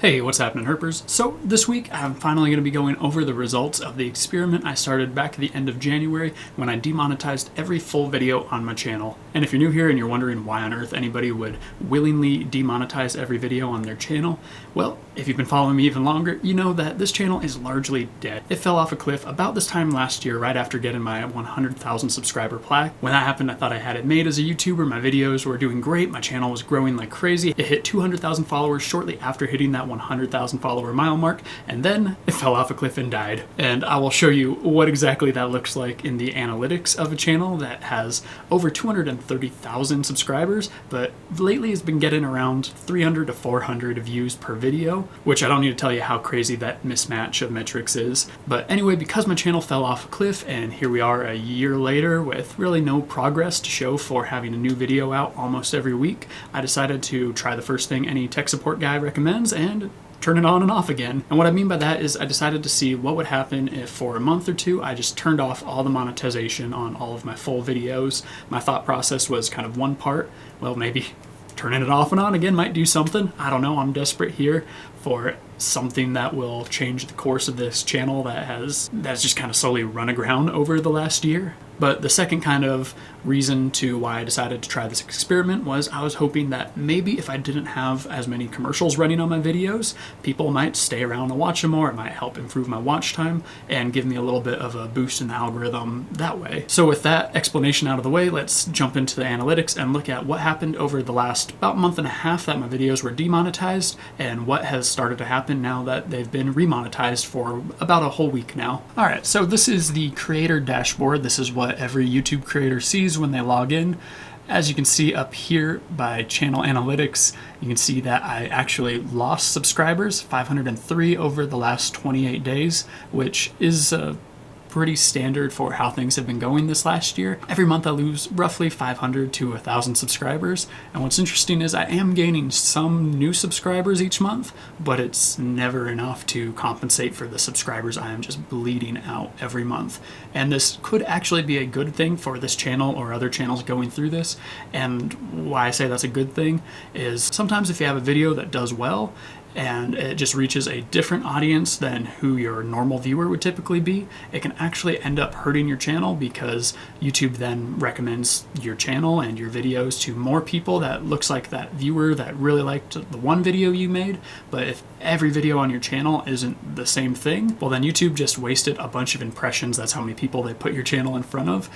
Hey, what's happening, Herpers? So this week I'm finally going to be going over the results of the experiment I started back at the end of January when I demonetized every full video on my channel. And if you're new here and you're wondering why on earth anybody would willingly demonetize every video on their channel, well, if you've been following me even longer, you know that this channel is largely dead. It fell off a cliff about this time last year, right after getting my 100,000 subscriber plaque. When that happened, I thought I had it made as a YouTuber. My videos were doing great. My channel was growing like crazy. It hit 200,000 followers shortly after hitting that 100,000 follower mile mark, and then it fell off a cliff and died. And I will show you what exactly that looks like in the analytics of a channel that has over 230,000 subscribers, but lately has been getting around 300 to 400 views per video, which I don't need to tell you how crazy that mismatch of metrics is. But anyway, because my channel fell off a cliff and here we are a year later with really no progress to show for having a new video out almost every week, I decided to try the first thing any tech support guy recommends and turn it on and off again. And what I mean by that is I decided to see what would happen if for a month or two I just turned off all the monetization on all of my full videos. My thought process was kind of one part, well, maybe turning it off and on again might do something. I don't know, I'm desperate here for something that will change the course of this channel that's just kind of slowly run aground over the last year. But the second kind of reason to why I decided to try this experiment was I was hoping that maybe if I didn't have as many commercials running on my videos, people might stay around and watch them more. It might help improve my watch time and give me a little bit of a boost in the algorithm that way. So with that explanation out of the way, let's jump into the analytics and look at what happened over the last about month and a half that my videos were demonetized and what has started to happen now that they've been remonetized for about a whole week now. All right, so this is the creator dashboard. This is what every YouTube creator sees when they log in. As you can see up here by channel analytics, you can see that I actually lost subscribers, 503 over the last 28 days, which is pretty standard for how things have been going this last year. Every month I lose roughly 500 to 1,000 subscribers, and what's interesting is I am gaining some new subscribers each month, but it's never enough to compensate for the subscribers I am just bleeding out every month. And this could actually be a good thing for this channel or other channels going through this, and why I say that's a good thing is sometimes if you have a video that does well and it just reaches a different audience than who your normal viewer would typically be, it can actually end up hurting your channel because YouTube then recommends your channel and your videos to more people that looks like that viewer that really liked the one video you made. But if every video on your channel isn't the same thing, well then YouTube just wasted a bunch of impressions. That's how many people they put your channel in front of,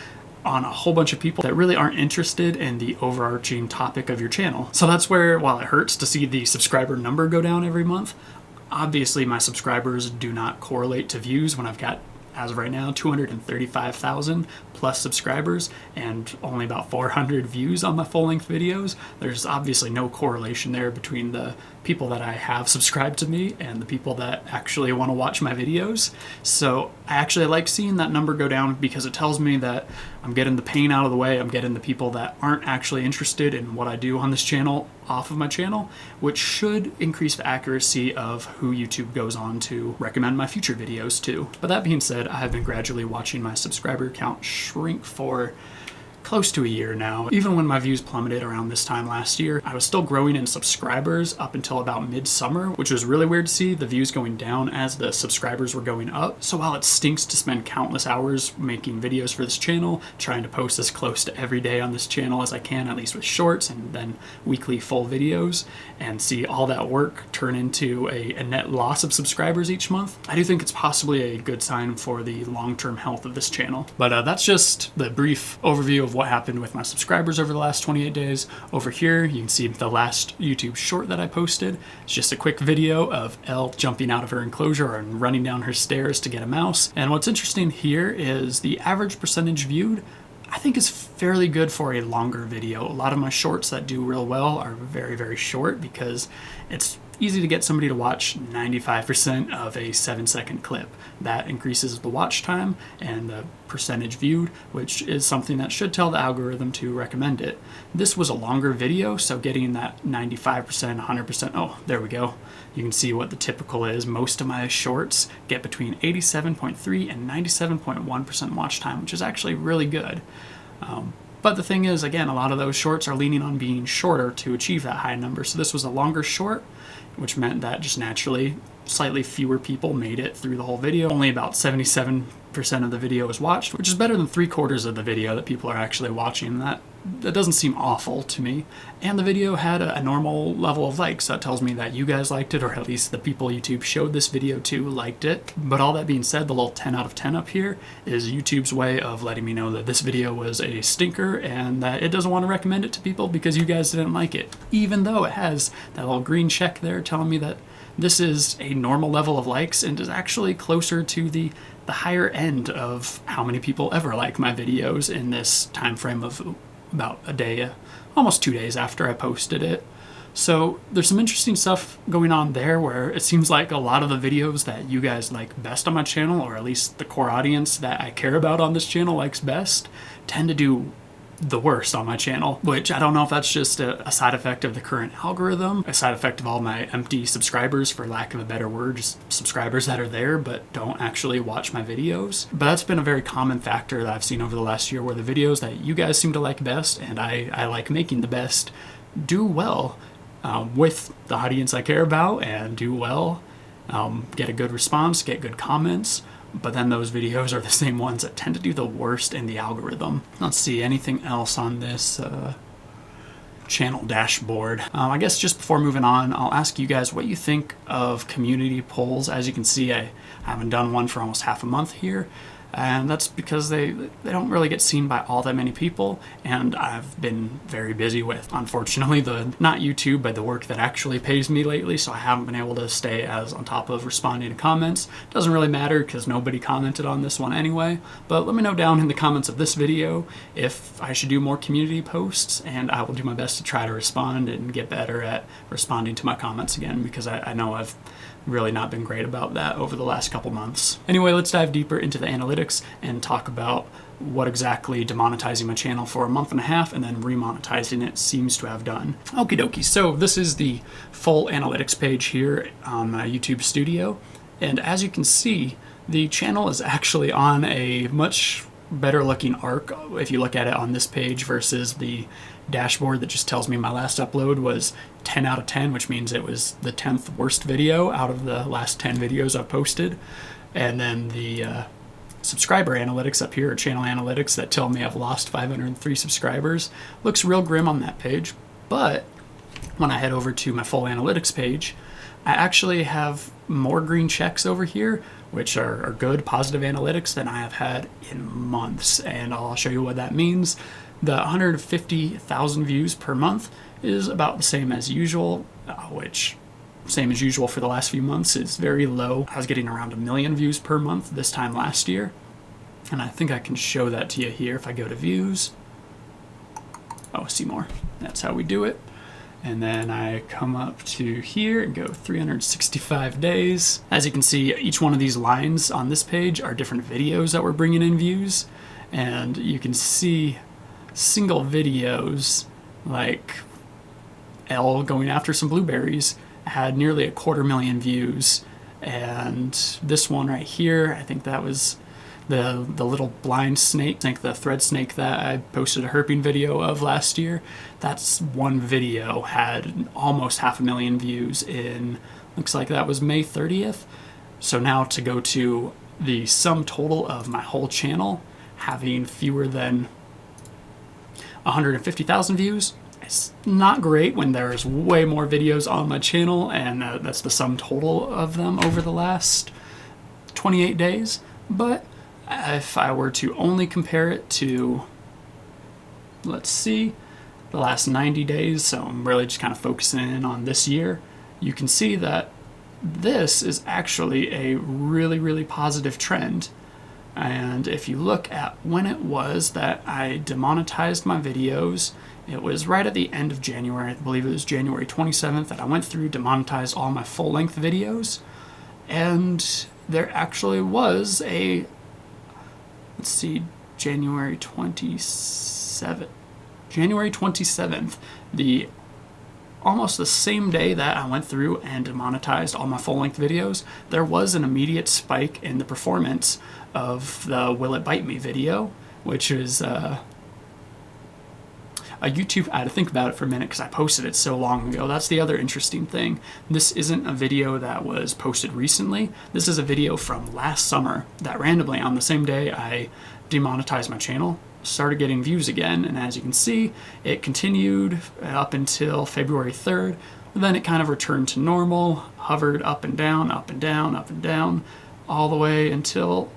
on a whole bunch of people that really aren't interested in the overarching topic of your channel. So that's where, while it hurts to see the subscriber number go down every month, obviously my subscribers do not correlate to views when I've got, as of right now, 235,000 plus subscribers and only about 400 views on my full-length videos. There's obviously no correlation there between the people that I have subscribed to me and the people that actually want to watch my videos. So I actually like seeing that number go down because it tells me that I'm getting the pain out of the way. I'm getting the people that aren't actually interested in what I do on this channel off of my channel, which should increase the accuracy of who YouTube goes on to recommend my future videos to. But that being said, I have been gradually watching my subscriber count shrink for close to a year now. Even when my views plummeted around this time last year, I was still growing in subscribers up until about midsummer, which was really weird to see the views going down as the subscribers were going up. So while it stinks to spend countless hours making videos for this channel, trying to post as close to every day on this channel as I can, at least with shorts and then weekly full videos, and see all that work turn into a net loss of subscribers each month, I do think it's possibly a good sign for the long-term health of this channel. But that's just the brief overview of what happened with my subscribers over the last 28 days. Over here, you can see the last YouTube short that I posted. It's just a quick video of Elle jumping out of her enclosure and running down her stairs to get a mouse. And what's interesting here is the average percentage viewed I think is fairly good for a longer video. A lot of my shorts that do real well are very, very short because it's easy to get somebody to watch 95% of a 7-second clip. That increases the watch time and the percentage viewed, which is something that should tell the algorithm to recommend it. This was a longer video, so getting that 95%, 100%, oh, there we go. You can see what the typical is. Most of my shorts get between 87.3 and 97.1% watch time, which is actually really good. But the thing is, again, a lot of those shorts are leaning on being shorter to achieve that high number. So this was a longer short, which meant that just naturally slightly fewer people made it through the whole video. Only about 77% of the video was watched, which is better than 3/4 of the video that people are actually watching. That doesn't seem awful to me. And the video had a normal level of likes. That tells me that you guys liked it, or at least the people YouTube showed this video to liked it. But all that being said, the little 10 out of 10 up here is YouTube's way of letting me know that this video was a stinker and that it doesn't want to recommend it to people because you guys didn't like it. Even though it has that little green check there telling me that this is a normal level of likes and is actually closer to the higher end of how many people ever like my videos in this time frame of about a day, almost 2 days after I posted it. So there's some interesting stuff going on there where it seems like a lot of the videos that you guys like best on my channel, or at least the core audience that I care about on this channel likes best, tend to do the worst on my channel, which I don't know if that's just a side effect of the current algorithm, a side effect of all my empty subscribers, for lack of a better word, just subscribers that are there but don't actually watch my videos. But that's been a very common factor that I've seen over the last year, where the videos that you guys seem to like best and I like making the best do well with the audience I care about, and do well, get a good response, get good comments. But then those videos are the same ones that tend to do the worst in the algorithm. Let's see, anything else on this channel dashboard? I guess just before moving on, I'll ask you guys what you think of community polls. As you can see, I haven't done one for almost half a month here. And that's because they don't really get seen by all that many people, and I've been very busy with, unfortunately, not YouTube, but the work that actually pays me lately, so I haven't been able to stay as on top of responding to comments. Doesn't really matter because nobody commented on this one anyway, but let me know down in the comments of this video if I should do more community posts, and I will do my best to try to respond and get better at responding to my comments again, because I know I've really not been great about that over the last couple months. Anyway, let's dive deeper into the analytics and talk about what exactly demonetizing my channel for a month and a half and then remonetizing it seems to have done. Okie dokie, so this is the full analytics page here on my YouTube Studio, and as you can see, the channel is actually on a much better looking arc if you look at it on this page versus the dashboard that just tells me my last upload was 10 out of 10, which means it was the 10th worst video out of the last 10 videos I've posted. And then the subscriber analytics up here, or channel analytics, that tell me I've lost 503 subscribers, looks real grim on that page. But when I head over to my full analytics page, I actually have more green checks over here, which are good, positive analytics than I have had in months. And I'll show you what that means. The 150,000 views per month is about the same as usual, which, same as usual for the last few months, is very low. I was getting around 1 million views per month this time last year. And I think I can show that to you here if I go to views. Oh, see more. That's how we do it. And then I come up to here and go 365 days. As you can see, each one of these lines on this page are different videos that we're bringing in views. And you can see single videos like Elle going after some blueberries had nearly 250,000 views. And this one right here, I think that was the little blind snake, I think the thread snake that I posted a herping video of last year. That's one video had almost 500,000 views in, looks like that was May 30th. So now to go to the sum total of my whole channel having fewer than 150,000 views, it's not great when there's way more videos on my channel, and that's the sum total of them over the last 28 days. But if I were to only compare it to, let's see, the last 90 days, so I'm really just kind of focusing in on this year, you can see that this is actually a really, really positive trend. And if you look at when it was that I demonetized my videos, it was right at the end of January. I believe it was January 27th that I went through, demonetized all my full-length videos. And there actually was a, let's see, January 27th, almost the same day that I went through and demonetized all my full-length videos, there was an immediate spike in the performance of the Will It Bite Me video, which is YouTube, I had to think about it for a minute because I posted it so long ago. That's the other interesting thing. This isn't a video that was posted recently. This is a video from last summer that randomly on the same day I demonetized my channel, started getting views again, and as you can see, it continued up until February 3rd. Then it kind of returned to normal, hovered up and down, up and down, up and down, all the way until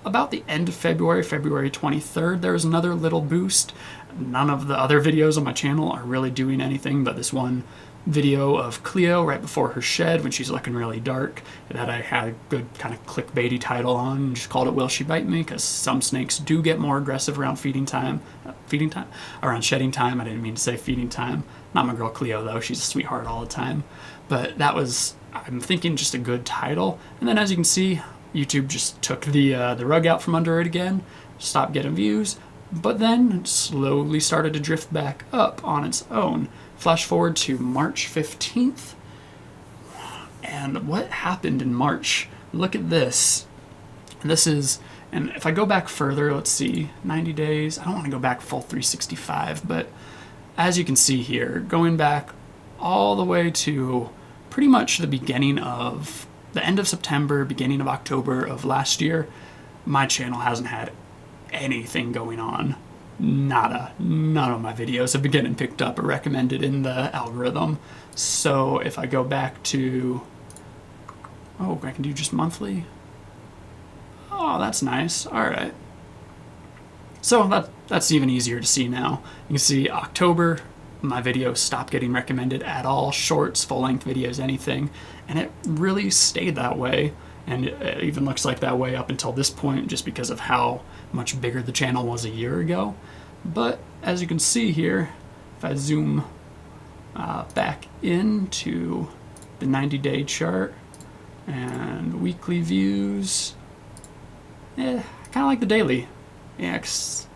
about the end of February, February 23rd. There was another little boost. None of the other videos on my channel are really doing anything, but this one video of Cleo right before her shed when she's looking really dark that I had a good kind of clickbaity title on and just called it Will She Bite Me, because some snakes do get more aggressive around feeding time, around shedding time. I didn't mean to say feeding time. Not my girl Cleo though, she's a sweetheart all the time. But that was, I'm thinking, just a good title. And then as you can see, YouTube just took the rug out from under it again, stopped getting views, but then slowly started to drift back up on its own. Flash forward to March 15th, and what happened in March? Look at this. This is, and if I go back further, let's see, 90 days. I don't want to go back full 365, but as you can see here, going back all the way to pretty much the beginning of the end of September, beginning of October of last year, my channel hasn't had anything going on. Nada. None of my videos have been getting picked up or recommended in the algorithm. So if I go back to, oh, I can do just monthly. Oh, that's nice. All right. So that's even easier to see now. You can see October, my videos stopped getting recommended at all, shorts, full-length videos, anything, and it really stayed that way. And it even looks like that way up until this point, just because of how much bigger the channel was a year ago. But as you can see here, if I zoom back into the 90-day chart and weekly views, kind of like the daily. Yeah, 'cause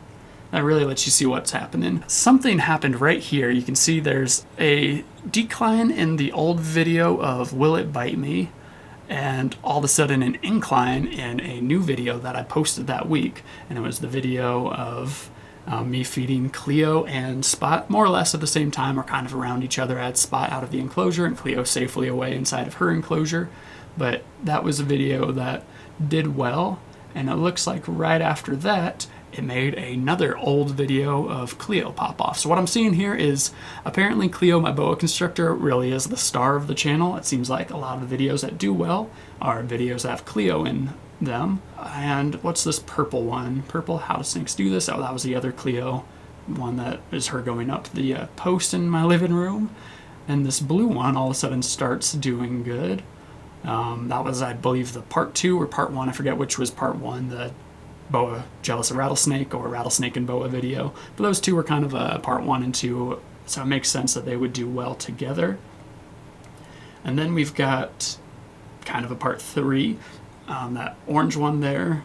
that really lets you see what's happening. Something happened right here. You can see there's a decline in the old video of Will It Bite Me, and all of a sudden an incline in a new video that I posted that week. And it was the video of me feeding Cleo and Spot more or less at the same time, or kind of around each other. I had Spot out of the enclosure and Cleo safely away inside of her enclosure. But that was a video that did well, and it looks like right after that it made another old video of Cleo pop off. So what I'm seeing here is apparently Cleo, my boa constrictor, really is the star of the channel. It seems like a lot of the videos that do well are videos that have Cleo in them. And what's this purple one? Purple, How Do Snakes Do This? Oh, that was the other Cleo one, that is her going up the post in my living room. And this blue one all of a sudden starts doing good. That was, I believe, the part 2 or part 1. I forget which was part 1, the boa jealous of rattlesnake or rattlesnake and boa video. But those two were kind of a part 1 and 2, so it makes sense that they would do well together. And then we've got kind of a part 3. That orange one there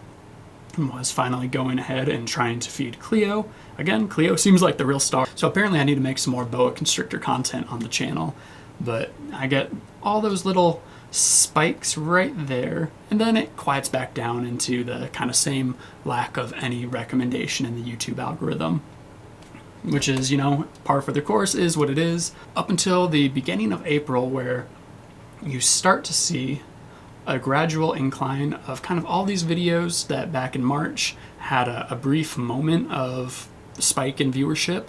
was finally going ahead and trying to feed Cleo. Again, Cleo seems like the real star. So apparently I need to make some more boa constrictor content on the channel. But I get all those little spikes right there, and then it quiets back down into the kind of same lack of any recommendation in the YouTube algorithm, which is, you know, par for the course, is what it is, up until the beginning of April, where you start to see a gradual incline of kind of all these videos that back in March had a brief moment of spike in viewership.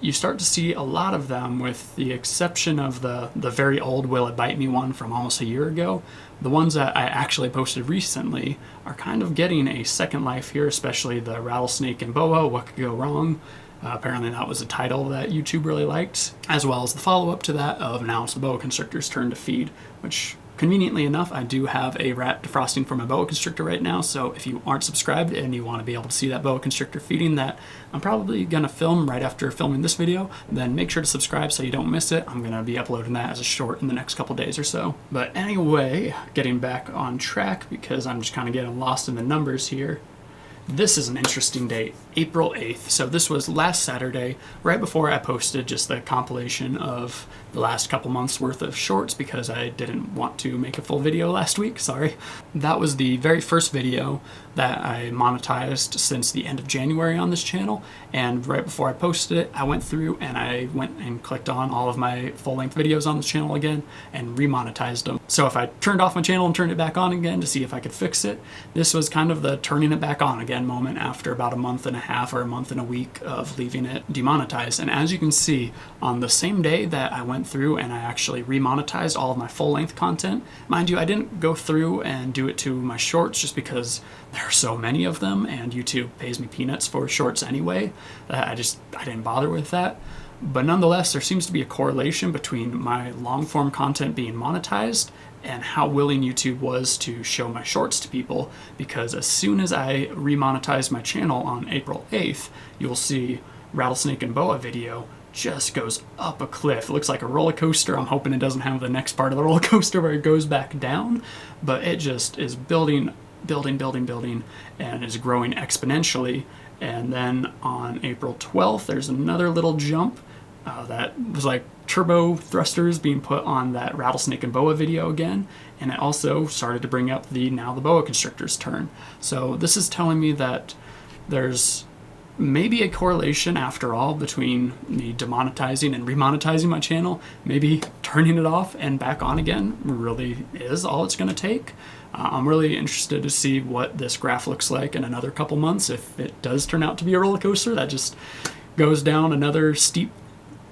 You start to see a lot of them, with the exception of the very old Will It Bite Me one from almost a year ago. The ones that I actually posted recently are kind of getting a second life here, especially the rattlesnake and boa, What Could Go Wrong? Apparently that was a title that YouTube really liked, as well as the follow-up to that of Now It's the Boa Constrictor's Turn to Feed, which conveniently enough, I do have a rat defrosting for my boa constrictor right now, so if you aren't subscribed and you want to be able to see that boa constrictor feeding that I'm probably going to film right after filming this video, then make sure to subscribe so you don't miss it. I'm going to be uploading that as a short in the next couple days or so. But anyway, getting back on track, because I'm just kind of getting lost in the numbers here. This is an interesting date, April 8th. So this was last Saturday, right before I posted just the compilation of the last couple months worth of shorts because I didn't want to make a full video last week, sorry. That was the very first video that I monetized since the end of January on this channel, and right before I posted it, I went through and I went and clicked on all of my full-length videos on this channel again and remonetized them. So if I turned off my channel and turned it back on again to see if I could fix it, this was kind of the turning it back on again moment after about a month and a half or a month and a week of leaving it demonetized. And as you can see, on the same day that I went through and I actually remonetized all of my full-length content, mind you, I didn't go through and do it to my shorts just because there are so many of them and YouTube pays me peanuts for shorts anyway. I didn't bother with that. But nonetheless, there seems to be a correlation between my long-form content being monetized and how willing YouTube was to show my shorts to people, because as soon as I remonetized my channel on April 8th, you'll see Rattlesnake and Boa video just goes up a cliff. It looks like a roller coaster. I'm hoping it doesn't have the next part of the roller coaster where it goes back down, but it just is building, and is growing exponentially. And then on April 12th, there's another little jump that was like turbo thrusters being put on that Rattlesnake and Boa video again, and it also started to bring up the now the boa constrictor's turn. So this is telling me that there's maybe a correlation after all between me demonetizing and remonetizing my channel. Maybe turning it off and back on again really is all it's going to take. I'm really interested to see what this graph looks like in another couple months. If it does turn out to be a roller coaster that just goes down another steep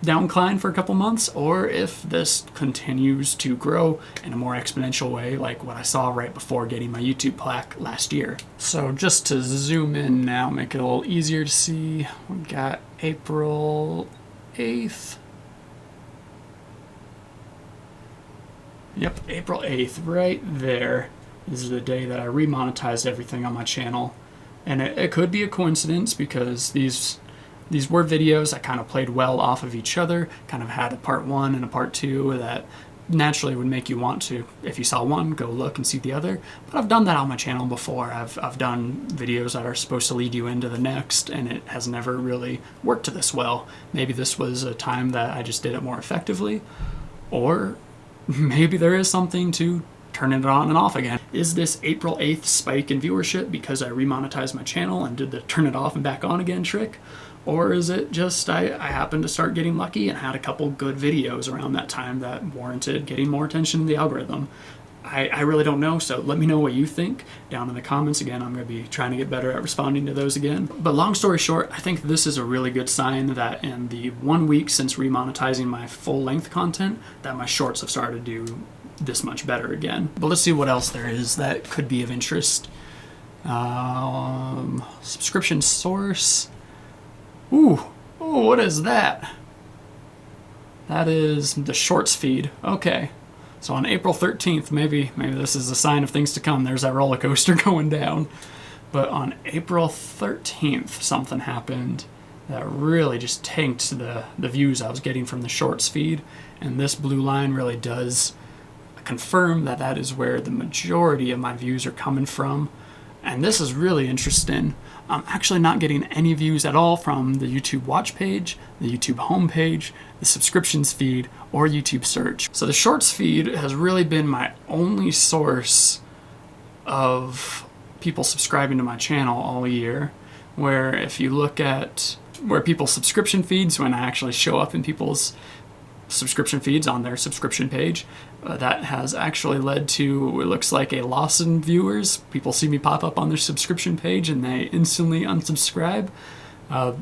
downcline for a couple months, or if this continues to grow in a more exponential way like what I saw right before getting my YouTube plaque last year. So just to zoom in now, make it a little easier to see, we got April 8th. Yep, April 8th, right there is the day that I remonetized everything on my channel. And it could be a coincidence because these were videos that kind of played well off of each other, kind of had a part one and a part two that naturally would make you want to, if you saw one, go look and see the other. But I've done that on my channel before. I've done videos that are supposed to lead you into the next, and it has never really worked this well. Maybe this was a time that I just did it more effectively, or maybe there is something to turning it on and off again. Is this April 8th spike in viewership because I remonetized my channel and did the turn it off and back on again trick? Or is it just I happened to start getting lucky and had a couple good videos around that time that warranted getting more attention in the algorithm? I really don't know, so let me know what you think down in the comments. Again, I'm going to be trying to get better at responding to those again. But long story short, I think this is a really good sign that in the 1 week since remonetizing my full-length content, that my shorts have started to do this much better again. But let's see what else there is that could be of interest. Subscription source. Ooh, what is that? That is the shorts feed. Okay. So on April 13th, maybe this is a sign of things to come. There's that roller coaster going down. But on April 13th, something happened that really just tanked the views I was getting from the shorts feed. And this blue line really does confirm that that is where the majority of my views are coming from. And this is really interesting. I'm actually not getting any views at all from the YouTube watch page, the YouTube homepage, the subscriptions feed, or YouTube search. So the shorts feed has really been my only source of people subscribing to my channel all year, where if you look at where people's subscription feeds, when I actually show up in people's subscription feeds on their subscription page, that has actually led to, it looks like, a loss in viewers. People see me pop up on their subscription page and they instantly unsubscribe. The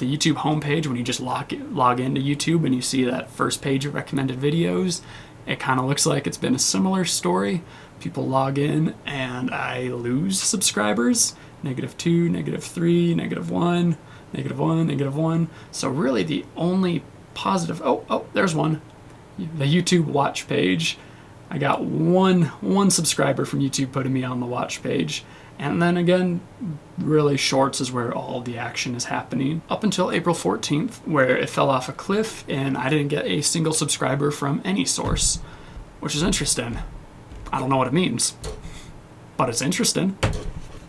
YouTube homepage, when you just log into YouTube and you see that first page of recommended videos, it kind of looks like it's been a similar story. People log in and I lose subscribers. -2, -3, -1, -1, -1. So really the only positive, oh, there's one. The YouTube watch page. I got one subscriber from YouTube putting me on the watch page. And then again, really shorts is where all the action is happening. Up until April 14th, where it fell off a cliff and I didn't get a single subscriber from any source, which is interesting. I don't know what it means, but it's interesting. All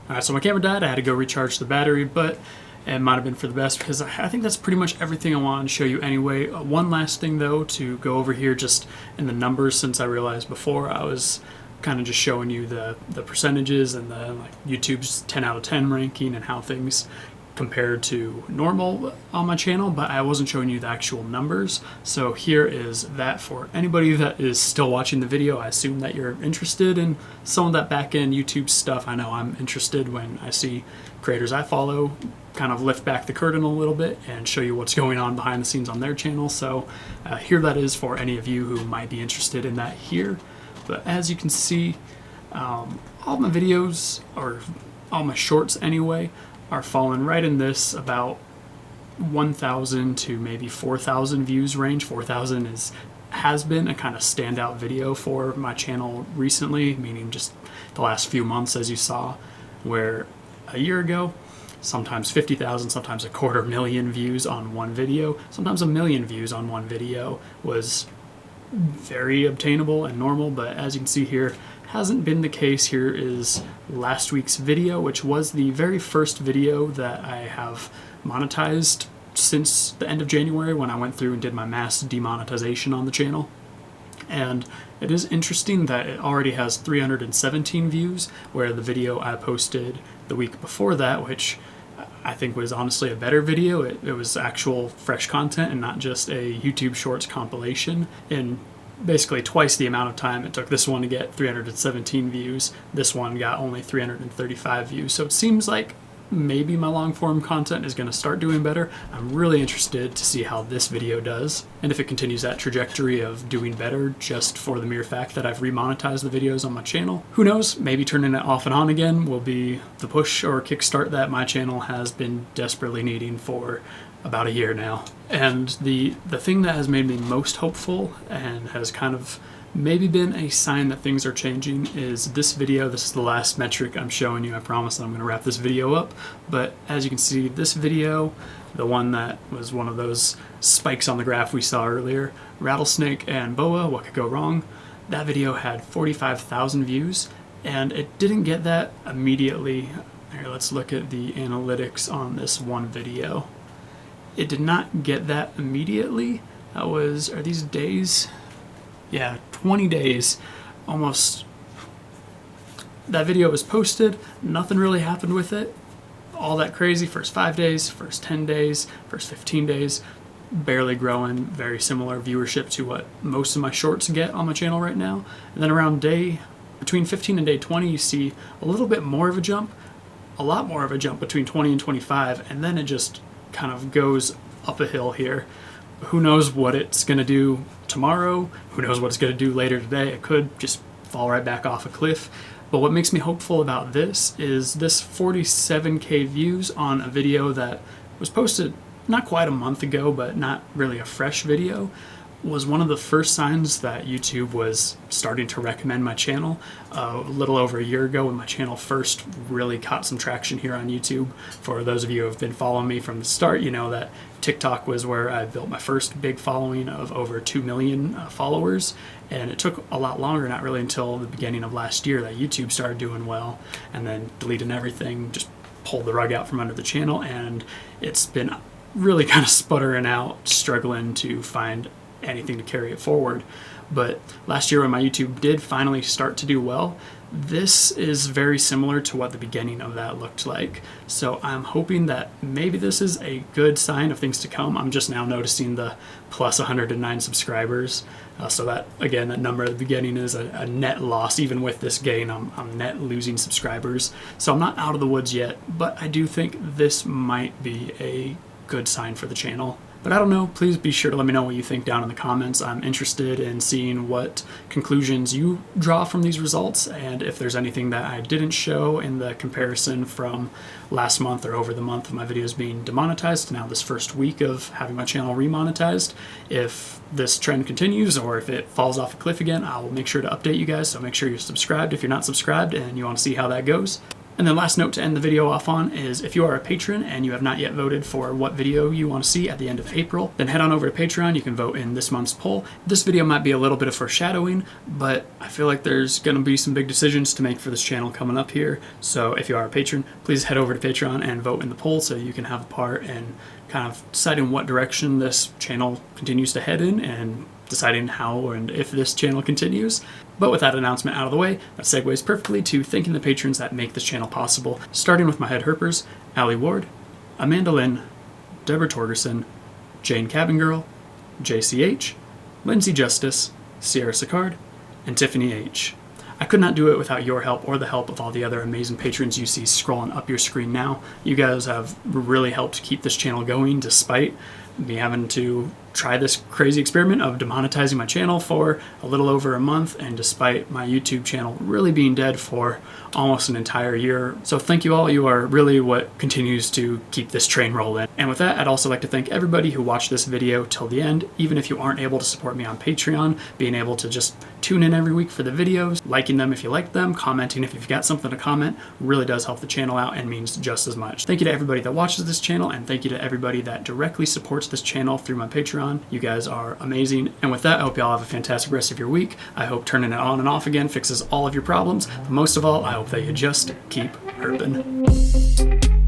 right, so my camera died. I had to go recharge the battery, but It might have been for the best, because I think that's pretty much everything I wanted to show you anyway. One last thing though to go over here just in the numbers, since I realized before I was kind of just showing you the percentages and the YouTube's 10 out of 10 ranking and how things compared to normal on my channel, but I wasn't showing you the actual numbers. So here is that for anybody that is still watching the video. I assume that you're interested in some of that back-end YouTube stuff. I know I'm interested when I see creators I follow kind of lift back the curtain a little bit and show you what's going on behind the scenes on their channel. So here that is for any of you who might be interested in that here. But as you can see, all my videos, or all my shorts anyway, are falling right in this about 1,000 to maybe 4,000 views range. 4,000 has been a kind of standout video for my channel recently, meaning just the last few months, as you saw, where a year ago, sometimes 50,000, sometimes 250,000 views on one video, sometimes 1,000,000 views on one video was very obtainable and normal. But as you can see here, hasn't been the case. Here is last week's video, which was the very first video that I have monetized since the end of January, when I went through and did my mass demonetization on the channel. And it is interesting that it already has 317 views, where the video I posted the week before that, which I think was honestly a better video, it was actual fresh content and not just a YouTube Shorts compilation, in basically twice the amount of time it took this one to get 317 views. This one got only 335 views. So it seems like maybe my long form content is going to start doing better. I'm really interested to see how this video does, and if it continues that trajectory of doing better just for the mere fact that I've remonetized the videos on my channel. Who knows, maybe turning it off and on again will be the push or kickstart that my channel has been desperately needing for about a year now. And the thing that has made me most hopeful and has kind of maybe been a sign that things are changing is this video. This is the last metric I'm showing you. I promise I'm going to wrap this video up. But as you can see, this video, the one that was one of those spikes on the graph we saw earlier, Rattlesnake and Boa, What Could Go Wrong? That video had 45,000 views, and it didn't get that immediately. Here, let's look at the analytics on this one video. It did not get that immediately. That was, are these days? Yeah, 20 days almost. That video was posted, nothing really happened with it. All that crazy, first 5 days, first 10 days, first 15 days, barely growing, very similar viewership to what most of my shorts get on my channel right now. And then around between 15 and day 20, you see a little bit more of a jump, a lot more of a jump between 20 and 25, and then it just kind of goes up a hill here. Who knows what it's going to do tomorrow? Who knows what it's going to do later today? It could just fall right back off a cliff. But what makes me hopeful about this is this 47K views on a video that was posted not quite a month ago, but not really a fresh video, was one of the first signs that YouTube was starting to recommend my channel. A little over a year ago, when my channel first really caught some traction here on YouTube. For those of you who have been following me from the start, you know that TikTok was where I built my first big following of over 2 million followers, and it took a lot longer, not really until the beginning of last year, that YouTube started doing well, and then deleting everything, just pulled the rug out from under the channel, and it's been really kind of sputtering out, struggling to find anything to carry it forward. But last year, when my YouTube did finally start to do well, this is very similar to what the beginning of that looked like. So I'm hoping that maybe this is a good sign of things to come. I'm just now noticing the plus 109 subscribers. So that, again, that number at the beginning is a net loss. Even with this gain, I'm net losing subscribers. So I'm not out of the woods yet, but I do think this might be a good sign for the channel. But I don't know, please be sure to let me know what you think down in the comments. I'm interested in seeing what conclusions you draw from these results, and if there's anything that I didn't show in the comparison from last month or over the month of my videos being demonetized to now this first week of having my channel remonetized. If this trend continues or if it falls off a cliff again, I will make sure to update you guys, so make sure you're subscribed if you're not subscribed and you want to see how that goes. And then last note to end the video off on is if you are a patron and you have not yet voted for what video you want to see at the end of April, then head on over to Patreon. You can vote in this month's poll. This video might be a little bit of foreshadowing, but I feel like there's going to be some big decisions to make for this channel coming up here. So if you are a patron, please head over to Patreon and vote in the poll so you can have a part in kind of deciding what direction this channel continues to head in and deciding how and if this channel continues. But with that announcement out of the way, that segues perfectly to thanking the patrons that make this channel possible, starting with my head herpers, Allie Ward, Amanda Lynn, Deborah Torgerson, Jane Cabingirl, JCH, Lindsay Justice, Sierra Sicard, and Tiffany H. I could not do it without your help or the help of all the other amazing patrons you see scrolling up your screen now. You guys have really helped keep this channel going despite me having to try this crazy experiment of demonetizing my channel for a little over a month, and despite my YouTube channel really being dead for almost an entire year. So thank you all. You are really what continues to keep this train rolling. And with that, I'd also like to thank everybody who watched this video till the end, even if you aren't able to support me on Patreon, being able to just tune in every week for the videos, liking them if you like them, commenting if you've got something to comment, really does help the channel out and means just as much. Thank you to everybody that watches this channel, and thank you to everybody that directly supports this channel through my Patreon. You guys are amazing. And with that, I hope y'all have a fantastic rest of your week. I hope turning it on and off again fixes all of your problems. But most of all, I hope that you just keep herping.